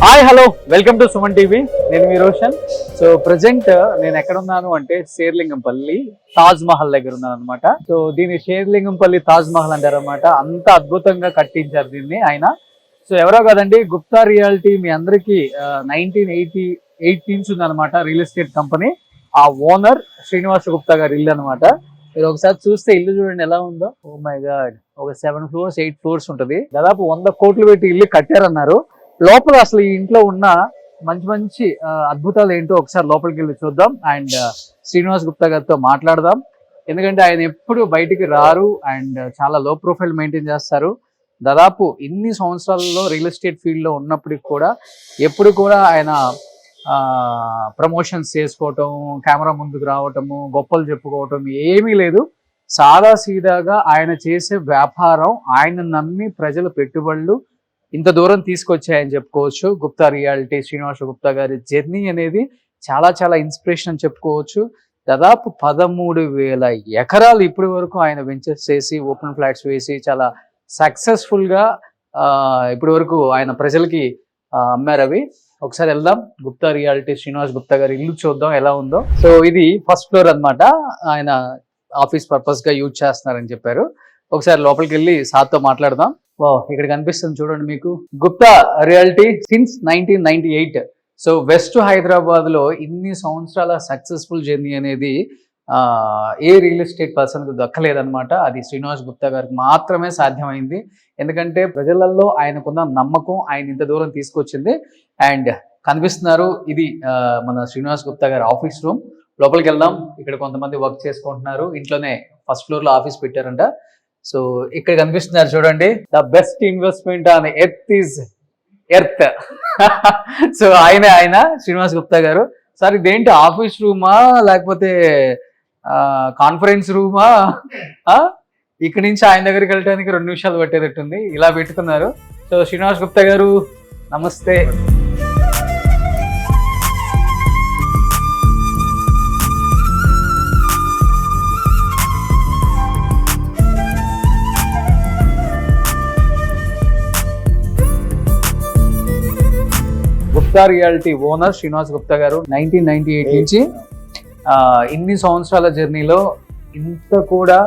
Hi hello welcome to Suman TV. నేను మీ Roshan. So present నేను ఎక్కడ ఉన్నాను అంటే శేర్లింగంపల్లి తాజ్ మహల్ దగ్గర ఉన్నాను అనమాట. సో దీన్ని శేర్లింగంపల్లి తాజ్ మహల్ అంటారు అనమాట. అంత అద్భుతంగా కట్టించారు దీన్ని ఆయన. సో ఎవరో కదండి, గుప్తా రియాలిటీ మీ అందరికి 1988 నుంచి ఉందన్నమాట రియల్ ఎస్టేట్ కంపెనీ. ఆ ఓనర్ శ్రీనివాస గుప్తా గారి ఇల్లు అనమాట. మీరు ఒకసారి చూస్తే ఇల్లు చూడండి ఎలా ఉందో. ఓ మై గాడ్, ఒక 7 floors 8 floors ఉంటుంది. దాదాపు 100 కోట్లు పెట్టి ఇల్లు కట్టారన్నారు. లోపల అసలు ఈ ఇంట్లో ఉన్న మంచి మంచి అద్భుతాలు ఏంటో ఒకసారి లోపలికి వెళ్ళి చూద్దాం అండ్ శ్రీనివాస్ గుప్తా గారితో మాట్లాడదాం. ఎందుకంటే ఆయన ఎప్పుడు బయటికి రారు అండ్ చాలా లో ప్రొఫైల్ మెయింటైన్ చేస్తారు. దాదాపు ఇన్ని సంవత్సరాలలో రియల్ ఎస్టేట్ ఫీల్డ్లో ఉన్నప్పటికి కూడా ఎప్పుడు కూడా ఆయన ప్రమోషన్స్ చేసుకోవటం, కెమెరా ముందుకు రావటము, గొప్పలు చెప్పుకోవటం ఏమీ లేదు. సాదా సీదాగా ఆయన చేసే వ్యాపారం, ఆయన నమ్మి ప్రజల పెట్టుబడులు ఇంత దూరం తీసుకొచ్చాయని చెప్పుకోవచ్చు. గుప్తా రియాలిటీ శ్రీనివాస గుప్తా గారి జర్నీ అనేది చాలా చాలా ఇన్స్పిరేషన్ అని చెప్పుకోవచ్చు. దాదాపు 13,000 ఎకరాలు ఇప్పటి వరకు ఆయన వెంచర్స్ చేసి ఓపెన్ ఫ్లాట్స్ వేసి చాలా సక్సెస్ఫుల్గా ఇప్పటి వరకు ఆయన ప్రజలకి అమ్మారు అవి. ఒకసారి వెళ్దాం, గుప్తా రియాలిటీ శ్రీనివాస్ గుప్తా గారి ఇల్లు చూద్దాం ఎలా ఉందో. సో ఇది ఫస్ట్ ఫ్లోర్ అన్నమాట. ఆయన ఆఫీస్ పర్పస్ గా యూజ్ చేస్తున్నారని చెప్పారు. ఒకసారి లోపలికి వెళ్ళి సార్తో మాట్లాడదాం. ఇక్కడ కనిపిస్తుంది చూడండి మీకు, Gupta reality since 1998. So west Hyderabad లో ఇన్ని సంవత్సరాల సక్సెస్ఫుల్ జర్నీ అనేది ఏ రియల్ ఎస్టేట్ పర్సన్ కు దక్కలేదన్నమాట. అది శ్రీనివాస్ గుప్తా గారికి మాత్రమే సాధ్యమైంది. ఎందుకంటే ప్రజలలో ఆయనకున్న నమ్మకం ఆయన ఇంత దూరం తీసుకొచ్చింది. అండ్ కనిపిస్తున్నారు, ఇది మన శ్రీనివాస్ గుప్తా గారి ఆఫీస్ రూమ్. లోపలికి వెళ్దాం. ఇక్కడ కొంతమంది వర్క్ చేసుకుంటున్నారు. ఇంట్లోనే ఫస్ట్ ఫ్లోర్ లో ఆఫీస్ పెట్టారంట. సో ఇక్కడ కనిపిస్తున్నారు చూడండి, the best investment on earth is earth. So ఆయన శ్రీనివాస్ గుప్తా గారు. సార్ ఇదేంటి, ఆఫీస్ రూమా లేకపోతే కాన్ఫరెన్స్ రూమా? ఇక్కడి నుంచి ఆయన దగ్గరికి వెళ్ళడానికి 2 నిమిషాలు పట్టేటట్టుంది. ఇలా పెట్టుకున్నారు. సో శ్రీనివాస్ గుప్తా గారు నమస్తే. గుప్తా రియాలిటీ ఓనర్ శ్రీనివాస్ గుప్తా గారు 1998 నుంచి ఇన్ని సంవత్సరాల జర్నీలో ఇంత కూడా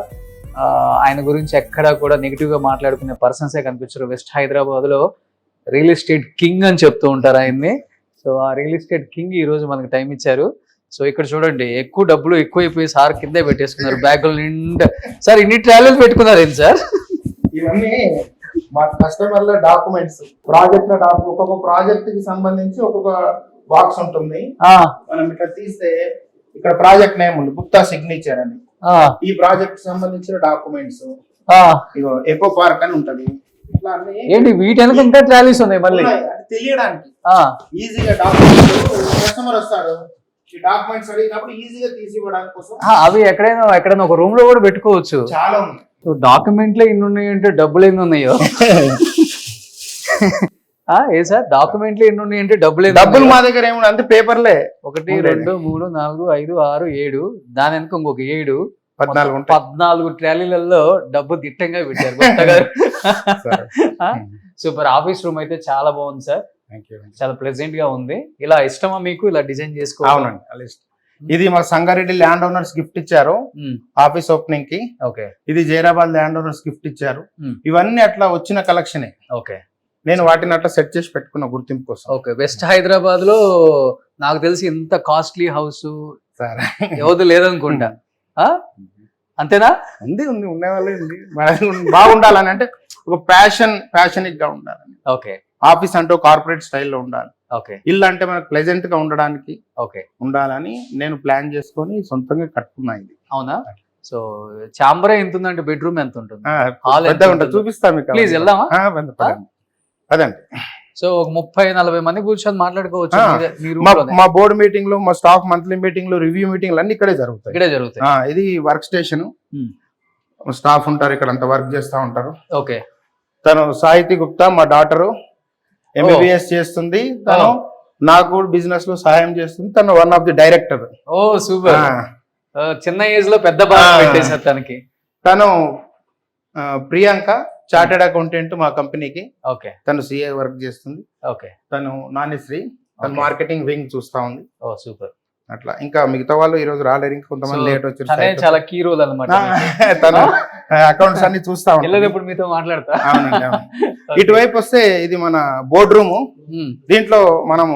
ఆయన గురించి ఎక్కడా కూడా నెగిటివ్ గా మాట్లాడుకునే పర్సన్సే కనిపించారు. వెస్ట్ హైదరాబాద్ లో రియల్ ఎస్టేట్ కింగ్ అని చెప్తూ ఉంటారు ఆయన్ని. సో ఆ రియల్ ఎస్టేట్ కింగ్ ఈ రోజు మనకు టైం ఇచ్చారు. సో ఇక్కడ చూడండి, ఎక్కువ డబ్బులు ఎక్కువైపోయి సార్ కిందే పెట్టేసుకున్నారు. బ్యాగుల నిండా. సార్ ఇన్ని ట్రావెల్ పెట్టుకున్నారు ఏంటి సార్? ఇవన్నీ మా కస్టమర్ల డాక్యుమెంట్స్, ఒక్కొక్క ప్రాజెక్ట్ కి సంబంధించి ఒక్కొక్క బాక్స్ ఉంటుంది. మనం ఇట్లా తీస్తే ఇక్కడ ప్రాజెక్ట్ నేమ్ ఉంది, గుప్తా సిగ్నేచర్ అని. ఈ ప్రాజెక్ట్ సంబంధించిన డాక్యుమెంట్స్, ఎకో పార్క్ అని ఉంటది. ఇట్లా అన్ని ఏంటి వీటి ట్రాలీస్ ఉన్నాయి మళ్ళీ తెలియడానికి ఈజీగా డాక్యుమెంట్స్. కస్టమర్ వస్తాడు, ఈ డాక్యుమెంట్స్ అడిగినప్పుడు ఈజీగా తీసి ఇవ్వడానికి కోసం అవి ఎక్కడైనా ఒక రూమ్ లో కూడా పెట్టుకోవచ్చు. చాలా ఉన్నాయి. డాక్యుమెంట్లు ఎన్ని ఉన్నాయంటే డబ్బులు ఎన్ని ఉన్నాయో? ఏ సార్, డాక్యుమెంట్లు ఎన్ని ఉన్నాయంటే డబ్బులు మా దగ్గర ఏమన్నా అంతే, పేపర్లే. 1 2 3 4 5 6 7, దాని వెనుక ఇంకొక 7 14 ట్రాలీలలో డబ్బు దిట్టంగా పెట్టారు గుప్తా గారు. సూపర్. ఆఫీస్ రూమ్ అయితే చాలా బాగుంది సార్, చాలా ప్లెజెంట్ గా ఉంది. ఇలా ఇష్టమా మీకు ఇలా డిజైన్ చేసుకోవాలి? ఇది మా సంగారెడ్డి ల్యాండ్ ఓనర్స్ గిఫ్ట్ ఇచ్చారు ఆఫీస్ ఓపెనింగ్ కి. ఓకే. ఇది జైరాబాద్ ల్యాండ్ ఓనర్స్ గిఫ్ట్ ఇచ్చారు. ఇవన్నీ అట్లా వచ్చిన కలెక్షనే. ఓకే. నేను వాటిని అట్లా సెట్ చేసి పెట్టుకున్న గుర్తింపు కోసం. ఓకే. వెస్ట్ హైదరాబాద్ లో నాకు తెలిసి ఇంత కాస్ట్లీ హౌస్ ఎవరు లేదనుకుంటా. అంతేనా? ఉంది ఉండేవాళ్ళే ఉంది. బాగుండాలని అంటే ఒక ప్యాషనిక్ గా ఉండాలని. ఓకే. ఆఫీస్ అంటే కార్పొరేట్ స్టైల్లో ఉండాలి. ఓకే. ఇల్లు అంటే మనకు ప్లెజెంట్ గా ఉండడానికి ఓకే ఉండాలని నేను ప్లాన్ చేసుకొని సొంతంగా కట్టుకున్నా ఇది. అవునా? సో చాంబరే ఎంత ఉందంటే బెడ్రూమ్ ఎంత ఉంటుంది? చూపిస్తా మీకు. ప్లీజ్ వెళ్దామా? అదండి. సో ఒక 30-40 మంది కూర్చొని మాట్లాడుకోవచ్చు. మా బోర్డు మీటింగ్ లో, మా స్టాఫ్ మంత్లీ మీటింగ్ లో, రివ్యూ మీటింగ్ అన్ని ఇక్కడే జరుగుతాయి. ఇది వర్క్ స్టేషన్. స్టాఫ్ ఉంటారు ఇక్కడ, అంతా వర్క్ చేస్తా ఉంటారు. ఓకే. తను సాహితీ గుప్తా, మా డాటరు MBBS చేస్తుంది. తను నాకు బిజినెస్ లో సహాయం చేస్తుంది. తను one of the director. Oh super. చిన్న ఏజ్ లో పెద్ద బాగా పెట్టేశారు తనకి. తను ప్రియాంక చార్టెడ్ అకౌంటెంట్ మా కంపెనీకి. ఓకే తను సిఏ వర్క్ చేస్తుంది. ఓకే తను నానిశ్రీ, తను మార్కెటింగ్ వింగ్ చూస్తా ఉంది. ఓ సూపర్. అట్లా ఇంకా మిగతా వాళ్ళు ఈ రోజు రాలేరు, ఇంకా కొంతమంది లేట్ తనే వచ్చారు. చాలా కీ రోల్ అన్నమాట. తను అకౌంట్స్ అన్ని చూస్తా ఉంటాను. ఇప్పుడు మీతో మాట్లాడతా. అవునండి, అవును. ఇటువైపు వస్తే ఇది మన బోర్డ్ రూమ్. దీంట్లో మనము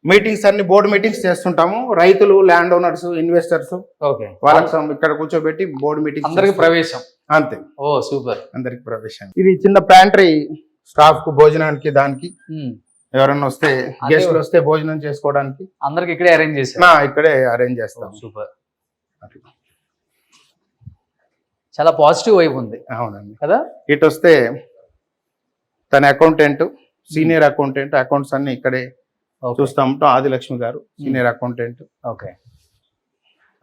మీటింగ్స్ అన్ని బోర్డు మీటింగ్స్ చేస్తుంటాము. రైతులు, ల్యాండ్ ఓనర్స్, ఇన్వెస్టర్స్ ఓకే వాళ్ళకి ఇక్కడ కూర్చోబెట్టి బోర్డు మీటింగ్ అందరికి ప్రవేశం. అంతే. ఓ సూపర్. అందరికి ప్రవేశం. ఇది చిన్న ప్యాంట్రీ, స్టాఫ్ కు భోజనానికి, దానికి ఎవరన్నా వస్తే గెస్ట్లు వస్తే భోజనం చేసుకోవడానికి అందరికి ఇక్కడే అరేంజ్ చేస్తాం. ఇక్కడే అరేంజ్ చేస్తాం. సూపర్. చాలా పాజిటివ్ వైబ్ ఉంది. అవునండి కదా. ఇటు వస్తే తన అకౌంటెంట్, సీనియర్ అకౌంటెంట్, అకౌంట్స్ అన్ని ఇక్కడే చూస్తా ఉంటాం. ఆదిలక్ష్మి గారు సీనియర్ అకౌంటెంట్. ఓకే.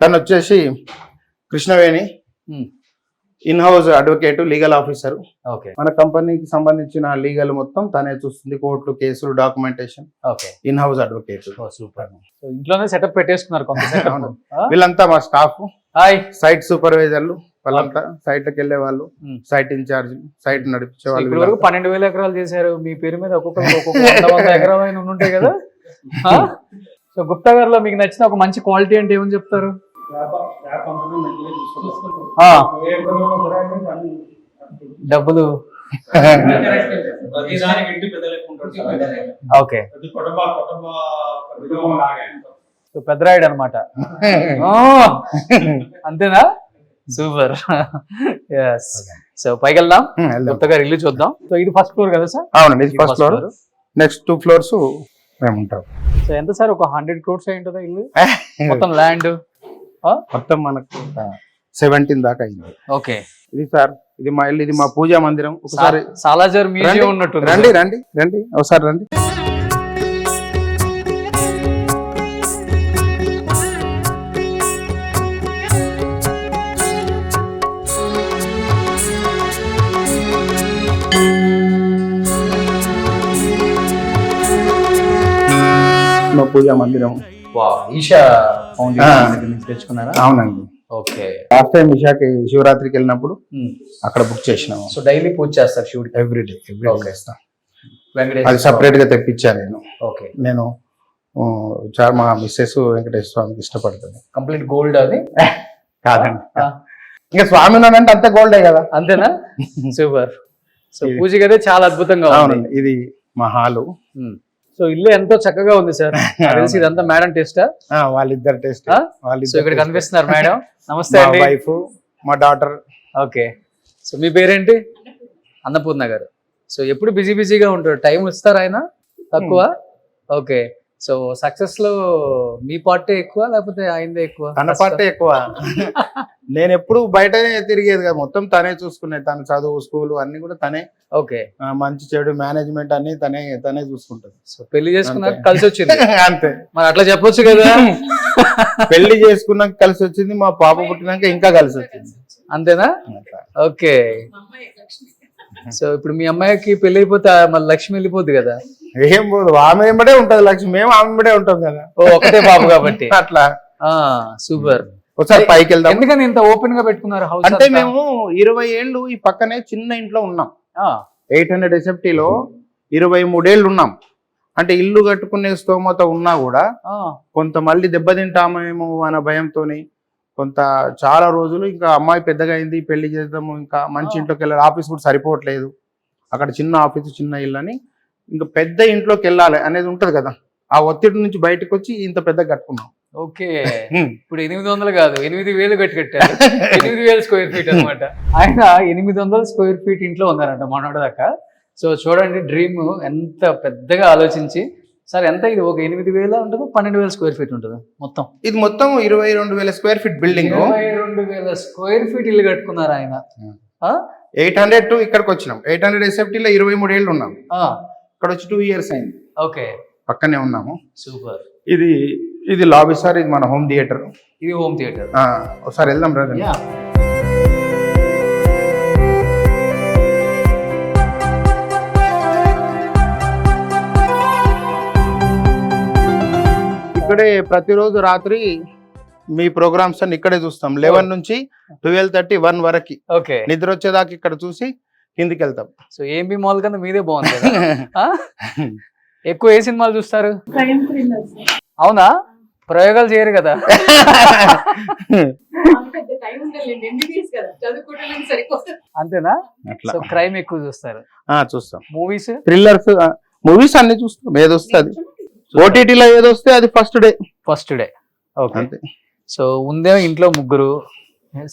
తను వచ్చేసి Krishnaveni, in house advocate, legal officer. Okay. మన కంపెనీకి సంబంధించిన లీగల్ మొత్తం తనే చూస్తుంది. కోర్టులు, కేసులు, documentation. Okay. In house advocate. Super. So ఇంట్లోనే సెటప్ పెట్టేసుకున్నారు కొంత. వీళ్ళంతా మా స్టాఫ్. హాయ్. సైట్ సూపర్వైజర్లు వాళ్ళంతా. సైట్ కి వెళ్ళే వాళ్ళు, సైట్ ఇన్ఛార్జ్, సైట్ నడిపించే వాళ్ళు. 12,000 ఎకరాలు చేశారు మీ పేరు మీద. ఒక్కొక్క 100 ఎకరాలు ఉంటాయి కదా. సో గుప్తా గారిలో మీకు నచ్చిన ఒక మంచి క్వాలిటీ అంటే ఏమని చెప్తారు? డబ్బులు. ఓకే. సో పెద్దరాయుడు అనమాట. అంతేనా? సూపర్. సో పైకి వెళ్దాం, గుప్తా గారి ఇల్లు చూద్దాం. సో ఇది ఫస్ట్ ఫ్లోర్ కదా సార్? అవునండి, ఇది ఫస్ట్ ఫ్లోర్. నెక్స్ట్ 2 floors మేము ఉంటాం. సో ఎంత సార్? ఒక 100 crores అయి ఉంటుందా ఇల్లు మొత్తం? ల్యాండ్ మొత్తం మనకు 17 దాకా అయింది. ఓకే. ఇది సార్, ఇది మా ఇల్లు, ఇది మా పూజా మందిరం. ఒకసారి సాలాజర్ మ్యూజియం ఉన్నట్టు. రండి రండి రండి, ఒకసారి రండి. మా పూజా మందిరం. ఈషా ఫౌండేషన్ తెచ్చుకున్నారా? అవునండి. ఓకే. లాస్ట్ టైం ఇషాకి శివరాత్రికి వెళ్ళినప్పుడు అక్కడ బుక్ చేసినాము. సో డైలీ పూజ చేస్తారు శివుడికి? ఎవ్రీడే చేస్తాం. వెంకటేశ్వర అది సపరేట్ గా తెప్పించాను నేను. ఓకే. నేను మా మిస్సెస్ వెంకటేశ్వర స్వామికి ఇష్టపడుతుంది. కంప్లీట్ గోల్డ్ అది? కాదండి, ఇంకా స్వామి ఉన్నాడంటే అంత గోల్డే కదా. అంతేనా? సూపర్. సో పూజ గదే చాలా అద్భుతంగా ఉంది. ఇది మా హాలు. సో ఇల్లు ఎంతో చక్కగా ఉంది సార్. తెలిసి ఇదంతా మేడం టేస్టా? వాళ్ళిద్దరు టేస్ట్. సో ఇక్కడ కనిపిస్తున్నారు మేడం. నమస్తే అండి. వైఫ్, మా డాటర్. ఓకే. సో మీ పేరేంటి? అన్నపూర్ణ గారు. సో ఎప్పుడు బిజీగా ఉంటారు, టైం ఇస్తారు ఆయన తక్కువ? ఓకే. సో సక్సెస్ లో మీ పార్టీ ఎక్కువ లేకపోతే ఆయనదే ఎక్కువ? తన పార్టీ ఎక్కువ. నేను ఎప్పుడు బయటనే తిరిగేది కదా, మొత్తం తనే చూసుకునేది. తన చదువు, స్కూల్ అన్ని కూడా తనే. ఓకే. మంచి చెడు మేనేజ్మెంట్ అన్ని తనే చూసుకుంటది. సో పెళ్లి చేసుకున్నాక కలిసి వచ్చింది అంతే. మరి అట్లా చెప్పొచ్చు కదా. పెళ్లి చేసుకున్నాక కలిసి వచ్చింది, మా పాప పుట్టినాక ఇంకా కలిసి వచ్చింది. అంతేనా? ఓకే. సో ఇప్పుడు మీ అమ్మాయికి పెళ్లి అయిపోతే మళ్ళీ లక్ష్మి వెళ్ళిపోద్ది కదా? ఏం పోదు, ఆమె వెంబడే ఉంటది లక్ష్మి, మేము ఆమె వెంబడే ఉంటాం కదా. ఓ ఒకటే బాబు కాబట్టి. అట్లా. సూపర్. ఒకసారి పైకి వెళ్దాం. ఎందుకని ఇంత ఓపెన్ గా పెట్టుకున్నారు హౌస్? అంటే మేము 20 ఏళ్ళు ఈ పక్కనే చిన్న ఇంట్లో ఉన్నాం. 800 SFT లో 23 ఏళ్ళు ఉన్నాం. అంటే ఇల్లు కట్టుకునే స్తోమత ఉన్నా కూడా కొంత మళ్ళీ దెబ్బతింటామేమో అన్న భయంతోని కొంత చాలా రోజులు ఇంకా అమ్మాయి పెద్దగా అయింది, పెళ్లి చేద్దాము, ఇంకా మంచి ఇంట్లోకి వెళ్ళాలి, ఆఫీస్ కూడా సరిపోవట్లేదు, అక్కడ చిన్న ఆఫీసు చిన్న ఇల్లు అని ఇంకా పెద్ద ఇంట్లోకి వెళ్ళాలి అనేది ఉంటది కదా. ఆ ఒత్తిడి నుంచి బయటకు వచ్చి ఇంత పెద్ద కట్టుకున్నాం. ఓకే. ఇప్పుడు 800 కాదు 8,000 కట్టారు. 8,000 స్క్వేర్ ఫీట్ అనమాట. ఆయన 800 స్క్వేర్ ఫీట్ ఇంట్లో ఉన్నారంట మొన్నటి దాకా. సో చూడండి, డ్రీమ్ ఎంత పెద్దగా ఆలోచించి. సార్ ఎంత ఇది? ఒక 8,000 ఉంటుంది, 12,000 స్క్వేర్ ఫీట్ ఉంటుంది మొత్తం. ఇది మొత్తం 22,000 square feet building. 22,000 square feet ఇల్లు కట్టుకున్నారు ఆయన. 800 టు ఇక్కడికి వచ్చినాం. 800 SFT లో 23 ఏళ్ళు ఉన్నాం. ఇక్కడ వచ్చి 2 years అయింది. ఓకే. పక్కనే ఉన్నాము. సూపర్. ఇది లాబీ సార్, ఇది మన హోమ్ థియేటర్. ఇది హోమ్ థియేటర్. ఒకసారి వెళ్దాం రండి. ఇక్కడే ప్రతిరోజు రాత్రి మీ ప్రోగ్రామ్స్ అన్ని ఇక్కడే చూస్తాం. 11 నుంచి 12:30, 1 వరకు ఓకే. నిద్ర వచ్చేదాకా ఇక్కడ చూసి కిందికి వెళ్తాం. సో ఏఎంబి మాల్ కన్నా మీదే బాగుంది కదా? ఆ? ఎక్కువ ఏ సినిమాలు చూస్తారు? అవునా, ప్రయోగాలు చేయరు కదా? అంతేనా? అట్లా సో క్రైమ్ ఎక్కువ చూస్తారు? చూస్తాం. మూవీస్, థ్రిల్లర్స్ మూవీస్ అన్ని చూస్తాం. ఏదొస్తుంది ఓటీటీలో ఏదొస్తే అది ఫస్ట్ డే. ఓకే. అంతే. సో ఉందేమో ఇంట్లో ముగ్గురు,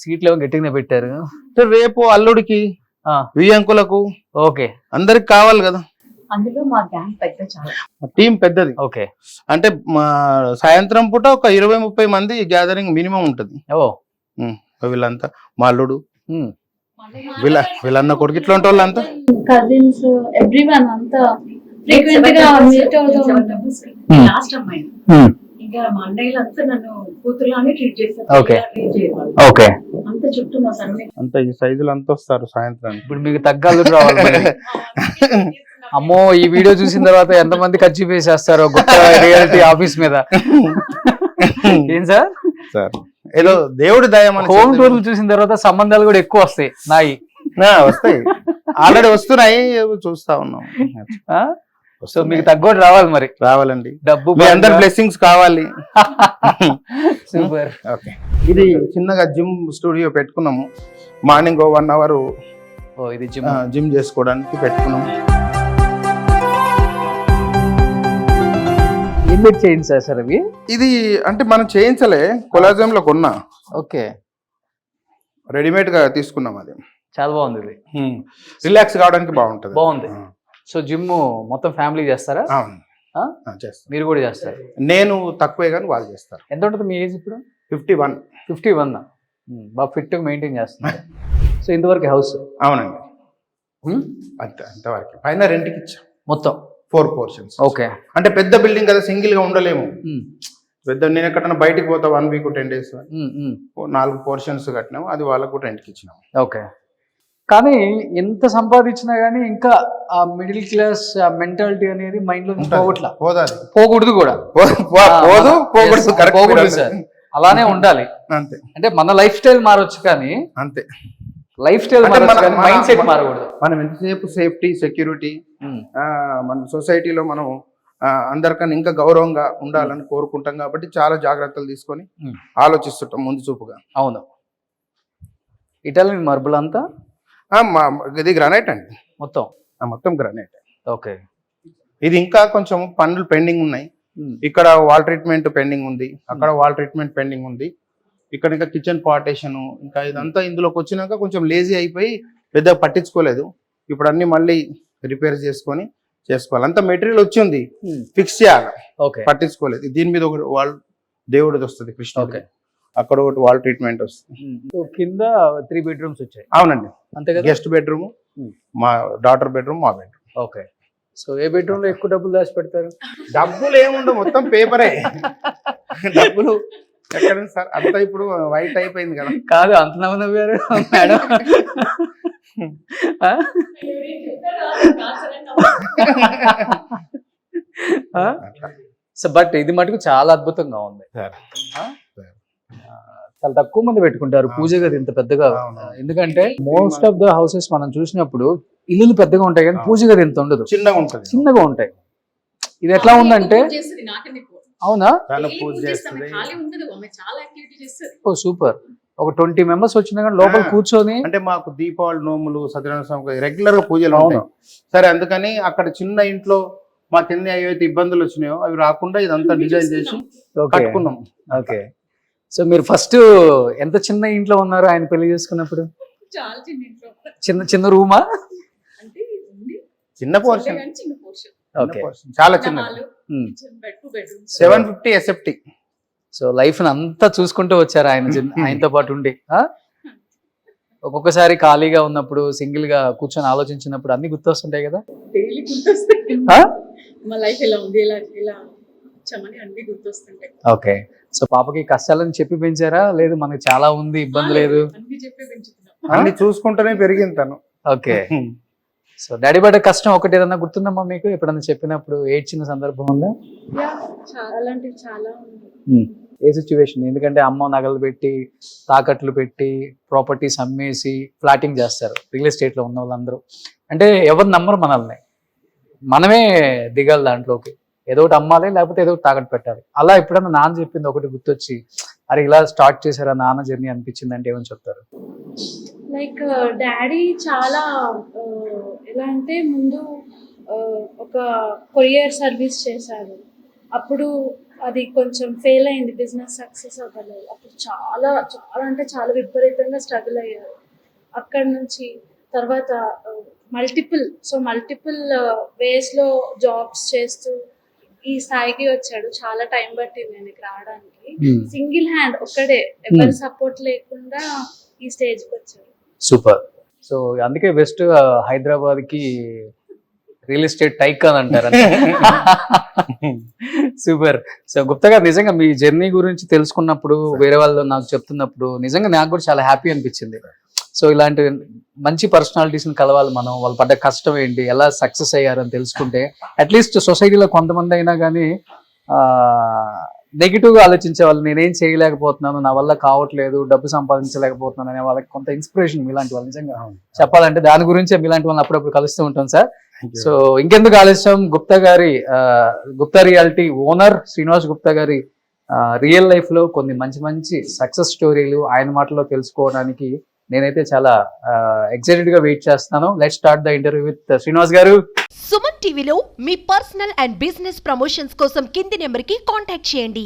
సీట్లు ఏమో గట్టిగానే పెట్టారు. రేపు అల్లుడికి, వియంకులకు, ఓకే, అందరికి కావాలి కదా. అందులో మా గ్యాంగ్ పెద్ద, చాలా టీం పెద్దది. ఓకే. అంటే సాయంత్రం పూట ఒక 20-30 మంది గ్యాదరింగ్ మినిమం ఉంటది. ఓ వీళ్ళంతా మా అల్లుడు, వీళ్ళన్న కొడుకు, ఇట్లాంటి వాళ్ళంతా కజిన్స్, ఎవ్రీవన్ అంతా ఫ్రీక్వెంట్ గా మీట్ అవుతాం. లాస్ట్ అమ్మాయి ఇంకా మా అన్నయ్యలంతా నన్ను కూతురులానే ట్రీట్ చేస్తారు. ఓకే. అంత చుట్టూ మా సరౌండింగ్ అంతా ఈ సైజులు అంతా వస్తారు సాయంత్రం. ఇప్పుడు మీకు తగ్గాలు రావాలి మరి. అమ్మో, ఈ వీడియో చూసిన తర్వాత ఎంతమంది ఖర్చు వేసేస్తారో గుట్ట రియాలిటీ ఆఫీస్ మీద. ఏం సార్ ఏదో దేవుడి దయ. హోమ్ టూర్లు చూసిన తర్వాత సంబంధాలు కూడా ఎక్కువ వస్తాయి. వస్తాయి, ఆల్రెడీ వస్తున్నాయి, చూస్తా ఉన్నాం. సో మీకు తగ్గోడు రావాలి మరి. రావాలండి, డబ్బు, మీ అందరి బ్లెస్సింగ్స్ కావాలి. సూపర్. ఓకే. ఇది చిన్నగా జిమ్ స్టూడియో పెట్టుకున్నాము. మార్నింగ్ 1 hour ఇది జిమ్ చేసుకోవడానికి పెట్టుకున్నాము. ఏం పెట్టి చేయండి సార్ అవి? ఇది అంటే మనం చేయించలే, కొలాజం లో కొన్నా. ఓకే. రెడీమేడ్ గా తీసుకున్నాం. అది చాలా బాగుంది. ఇది రిలాక్స్ కావడానికి బాగుంటది. బాగుంది. సో జిమ్ మొత్తం ఫ్యామిలీ చేస్తారా? చేస్తాం. మీరు కూడా చేస్తారు? నేను తక్కువే కానీ వాళ్ళు చేస్తారు. ఎంత ఉంటుంది మీ ఏజ్ ఇప్పుడు? 51. 51. బాగా ఫిట్ మెయింటైన్ చేస్తున్నారు. సో ఇంతవరకు హౌస్? అవునండి, అంతవరకు. పైన రెంట్కి ఇచ్చాం మొత్తం 4 portions. ఓకే. అంటే పెద్ద బిల్డింగ్ కదా, సింగిల్ గా ఉండలేము. పెద్ద నేను ఎక్కడన్నా బయటికి పోతా 1 week 10 days 4 portions కట్టినాము. అది వాళ్ళకు రెంట్కి ఇచ్చినాము. ఓకే. కానీ ఎంత సంపాదించినా గానీ ఇంకా ఆ మిడిల్ క్లాస్ మెంటాలిటీ అనేది మైండ్ లో పోకూడదు కూడా. పోకూడదు సార్, అలానే ఉండాలి. అంతే. అంటే మన లైఫ్ స్టైల్ మారొచ్చు కానీ, అంతే, లైఫ్ స్టైల్ మైండ్ సెట్ మారకూడదు. మనం ఎంతసేపు సేఫ్టీ, సెక్యూరిటీ, మన సొసైటీలో మనం అందరికన్నా ఇంకా గౌరవంగా ఉండాలని కోరుకుంటాం కాబట్టి చాలా జాగ్రత్తలు తీసుకొని ఆలోచిస్తుంటాం ముందు చూపుగా. అవును. ఇటాలియన్ మార్బుల్ అంతా ఇది గ్రానైట్ అండి, మొత్తం గ్రానైట్. ఓకే. ఇది ఇంకా కొంచెం పనులు పెండింగ్ ఉన్నాయి. ఇక్కడ వాల్ ట్రీట్మెంట్ పెండింగ్ ఉంది, అక్కడ వాల్ ట్రీట్మెంట్ పెండింగ్ ఉంది. ఇక్కడ ఇంకా కిచెన్ పార్టేషన్, ఇంకా ఇదంతా ఇందులోకి వచ్చినాక కొంచెం లేజీ అయిపోయి పెద్దగా పట్టించుకోలేదు. ఇప్పుడు అన్ని మళ్ళీ రిపేర్ చేసుకోవాలి. అంత మెటీరియల్ వచ్చింది, ఫిక్స్ చేయాలి, పట్టించుకోలేదు. దీని మీద ఒక వాల్ దేవుడిది వస్తుంది, కృష్ణ. అక్కడ ఒకటి వాల్ ట్రీట్మెంట్ వస్తుంది. కింద 3 bedrooms వచ్చాయి. అవునండి, అంతే కదా. గెస్ట్ బెడ్రూమ్, మా డాటర్ బెడ్రూమ్, మా బెడ్రూమ్. ఓకే. సో ఏ బెడ్రూమ్ లో ఎక్కువ డబ్బులు దాచి పెడతారు? డబ్బులు ఏముండవు, మొత్తం పేపరే. డబ్బులు ఎక్కడ సార్, అంతా ఇప్పుడు వైట్ అయిపోయింది కదా. కాదు, అంత నవ్వారు మేడం. సో బట్ ఇది మటుకు చాలా అద్భుతంగా ఉంది. చాలా తక్కువ మంది పెట్టుకుంటారు పూజ గది ఇంత పెద్దగా. ఎందుకంటే మోస్ట్ ఆఫ్ ద హౌసెస్ మనం చూసినప్పుడు ఇల్లులు పెద్దగా ఉంటాయి కానీ పూజ గది ఇంత ఉండదు, చిన్నగా ఉంటాయి. ఇది ఎట్లా ఉందంటే, అవునా? ఓ సూపర్. ఒక 20 members వచ్చినా కానీ లోపల కూర్చొని, అంటే మాకు దీపావళి నోములు, సత్యనారాయణ స్వామి రెగ్యులర్ గా పూజలు ఉంటాయి. సరే, అందుకని అక్కడ చిన్న ఇంట్లో మాకు ఎన్ని ఏవైతే ఇబ్బందులు వచ్చినాయో అవి రాకుండా ఇదంతా డిజైన్ చేసి కట్టుకున్నాం. ఓకే. సో మీరు ఫస్ట్ ఎంత చిన్న ఇంట్లో ఉన్నారు ఆయన పెళ్లి చేసుకున్నప్పుడు? చిన్న రూమా? చిన్న పోర్షన్, చాలా చిన్న, 750 SFT. సో లైఫ్ అంతా చూసుకుంటూ వచ్చారు ఆయన, ఆయనతో పాటు ఉండి. ఒక్కొక్కసారి ఖాళీగా ఉన్నప్పుడు, సింగిల్ గా కూర్చొని ఆలోచించినప్పుడు అన్ని గుర్తొస్తుంటాయి కదా? ఓకే. సో పాపకి కష్టాలని చెప్పి పెంచారా, లేదు మనకి చాలా ఉంది ఇబ్బంది లేదు అన్ని చూసుకుంటూనే పెరిగింది తను? ఓకే. సో డాడీ పడ్డ కష్టం ఒకటి ఏదన్నా గుర్తుందమ్మా మీకు? ఎప్పుడన్నా చెప్పినప్పుడు ఏడ్చిన సందర్భం ఉందా? ఏ సిచ్యువేషన్? ఎందుకంటే అమ్మ నగలు పెట్టి తాకట్లు పెట్టి ప్రాపర్టీస్ అమ్మేసి ఫ్లాటింగ్ చేస్తారు రియల్ ఎస్టేట్లో ఉన్న వాళ్ళందరూ. అంటే ఎవరు నమ్మరు మనల్ని, మనమే దిగాలి దాంట్లోకి. ఏదో ఒకటి అమ్మాలి, లేకపోతే ఏదో ఒకటి తాకట్టు పెట్టాలి. అలా ఎప్పుడన్నా నాన్న చెప్పింది ఒకటి గుర్తొచ్చి అరే ఇలా స్టార్ట్ చేశారా నాన్న జర్నీ అనిపించింది అంటే ఏమని చెప్తారు? లైక్ డాడీ చాలా ఎలా అంటే ముందు ఒక కొరియర్ సర్వీస్ చేశారు. అప్పుడు అది కొంచెం ఫెయిల్ అయింది, బిజినెస్ సక్సెస్ అవ్వలేదు. అప్పుడు చాలా చాలా అంటే చాలా విపరీతంగా స్ట్రగుల్ అయ్యారు. అక్కడ నుంచి తర్వాత మల్టిపుల్ వేస్లో జాబ్స్ చేస్తూ ఈ స్థాయికి వచ్చాడు. చాలా టైం పట్టింది ఆయనకి రావడానికి. సింగిల్ హ్యాండ్ ఒక్కడే, ఎవరి సపోర్ట్ లేకుండా ఈ స్టేజ్కి వచ్చాడు. సూపర్. సో అందుకే బెస్ట్ హైదరాబాద్ కి రియల్ ఎస్టేట్ టైకాన్ అంటారు. సూపర్. సో గుప్తా గారు, నిజంగా మీ జర్నీ గురించి తెలుసుకున్నప్పుడు, వేరే వాళ్ళు నాకు చెప్తున్నప్పుడు నిజంగా నాకు కూడా చాలా హ్యాపీ అనిపించింది. సో ఇలాంటి మంచి పర్సనాలిటీస్ని కలవాలి మనం, వాళ్ళు పడ్డ కష్టం ఏంటి, ఎలా సక్సెస్ అయ్యారని తెలుసుకుంటే అట్లీస్ట్ సొసైటీలో కొంతమంది అయినా కానీ నెగిటివ్గా ఆలోచించే వాళ్ళు, నేనేం చేయలేకపోతున్నాను, నా వల్ల కావట్లేదు, డబ్బు సంపాదించలేకపోతున్నాను అనే వాళ్ళకి కొంత ఇన్స్పిరేషన్ మీలాంటి వాళ్ళు. నిజంగా చెప్పాలంటే దాని గురించే మీలాంటి వాళ్ళని అప్పుడప్పుడు కలుస్తూ ఉంటాం సార్. సో ఇంకెందుకు ఆలస్యం, గుప్తా రియాలిటీ ఓనర్ శ్రీనివాస్ గుప్తా గారి రియల్ లైఫ్ లో కొన్ని మంచి మంచి సక్సెస్ స్టోరీలు ఆయన మాటలో తెలుసుకోవడానికి నేనైతే చాలా ఎక్సైటెడ్ గా వెయిట్ చేస్తున్నాను. Let's start the interview with Srinivas గారు. సుమన్ టీవీలో మీ పర్సనల్ అండ్ బిజినెస్ ప్రమోషన్స్ కోసం కింది నెంబర్కి కాంటాక్ట్ చేయండి.